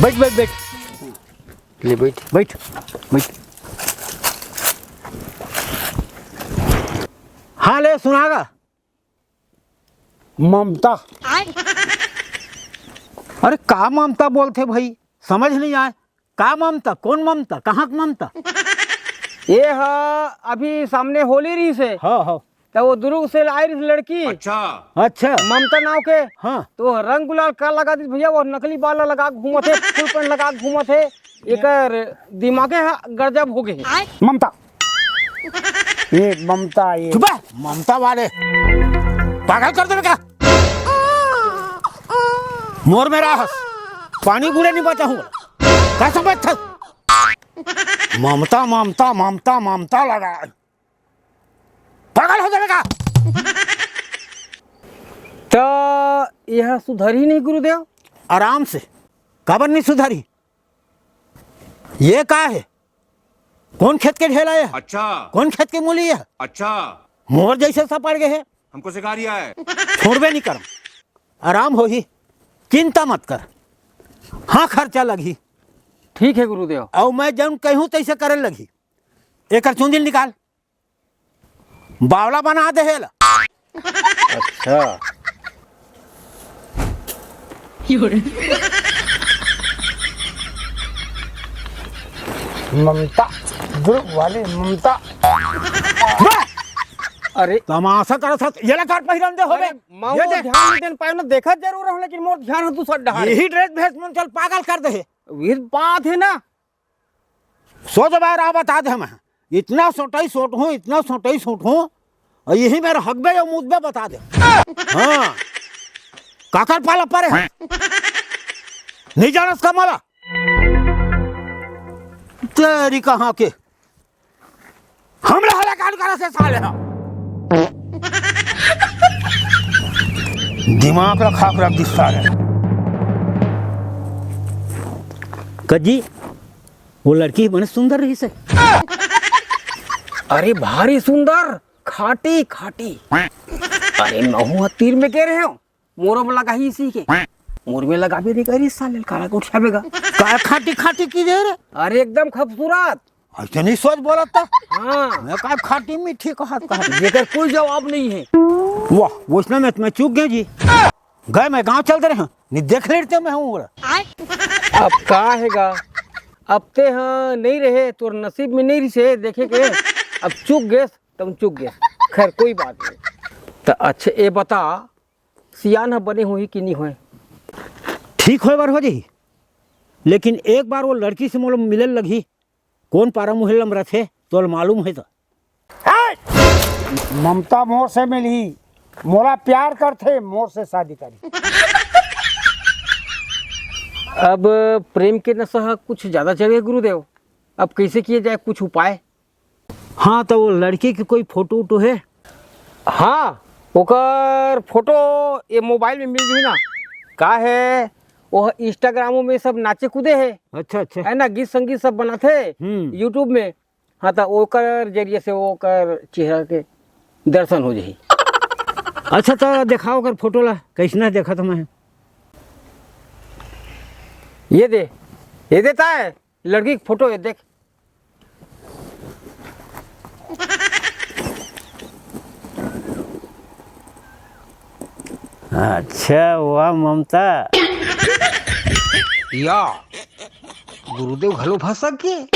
बैठ बैठ बैठ ले बैठ बैठ बैठ। हाँ ले सुनागा। ममता। अरे का ममता बोलते भाई, समझ नहीं आए। का ममता, कौन ममता, कहाँ की ममता? ये हा अभी सामने होली रही से हाँ हाँ तो वो दुर्ग से आई रही लड़की अच्छा ममता नाव के। हाँ तो रंग गुलाल का लगा दी भैया, वो नकली बाल लगा घूमत है, फुल पैंट लगा घूमत है। एक दिमागे गर्जब हो गए। ममता, ये ममता, ये चुप है, ममता वाले पागल कर देवे क्या? मोर मेरा हंस पानी बूढ़े नहीं बचा हूँ क्या समझ था? ममता ममता ममता ममता लगा पागल हो जाएगा। तो यह सुधरी नहीं गुरुदेव? आराम से काबर नहीं सुधारी? ये का है? कौन खेत के ढेला है? अच्छा कौन खेत की मूली है? अच्छा मोर जैसे सब पड़ गए हैं। हमको सिखा रिया है। छोड़बे नहीं कर, आराम हो ही, चिंता मत कर। हाँ खर्चा लगी, ठीक है गुरुदेव। और मैं जब कहूँ तैसे करे लगी। एक चुंदिल निकाल, बावला बना दे हेला। अच्छा ममता, दुर्ग वाली ममता। अरे तमाशा कर साथ ये कर पहिरन दे होबे। माँ ये देख, ध्यान नहीं देन पाए ना, देखा जरूर हूँ लेकिन मोर ध्यान तू सब डहा यही ड्रेस भेस में चल पागल कर दे। वीर बात है ना। सोच बार आ बता दे मैं इतना सोटाई सोट हूँ, इतना सोटाई सोट हूँ, और यही मेरे हकबे या मुदबे बता दे। हाँ काकर पाला परे है नहीं जानस का माला तेरी कहाँ के हमला हला काट कर से साले हा। दिमाग रखा कर रख दिस साले। कजी वो लड़की बड़ी सुंदर रही से। अरे भारी सुंदर, खाटी खाटी। अरे नहु तीर में कह रहे हो, मोरो में लगा ही इसी के। मोर में लगा भी नहीं करी साले, काला को उठावेगा। का खाटी खाटी की दे रे? अरे एकदम खूबसूरत। ऐसे नहीं सोच बोला था। हाँ मैं का खाटी मीठी कहा जेकर कोई जवाब नहीं है। वाह वो इसमें मैं चूक गया जी। गए मैं गांव चलते रहे नहीं देख लेते मैं हूँ। अब का हैगा, अब ते हाँ नहीं रहे तो नसीब में नहीं रही देखे के। अब चूक गए तुम चूक गए, खैर कोई बात नहीं। तो अच्छा ये बता, सियान हा बने हुई कि नहीं हुए? ठीक हो बार हो जाही, लेकिन एक बार वो लड़की से मोल मिले लगी। कौन पारा मुहल्ला में रखे तो मालूम है तो। ममता मोर से मिली, मोरा प्यार करते, मोर से शादी करी। अब प्रेम के नशा कुछ ज्यादा चढ़े गुरुदेव, अब कैसे किया जाए, कुछ उपाय? हाँ तो वो लड़की की कोई फोटो वोटो है? हाँ ओकर फोटो ये मोबाइल में मिल गई ना। का है वो इंस्टाग्रामों में सब नाचे कूदे है, अच्छा अच्छा है ना, गीत संगीत सब बनाते यूट्यूब में। हाँ तो ओकर जरिए से ओकर चेहरा के दर्शन हो जाही। अच्छा तो दिखाओ कर फोटो ला, कैसना देखा तो मैं। ये दे, ये देता है लड़की की फोटो, ये देख। अच्छा वाह ममता। या गुरुदेव घलो फंस गए।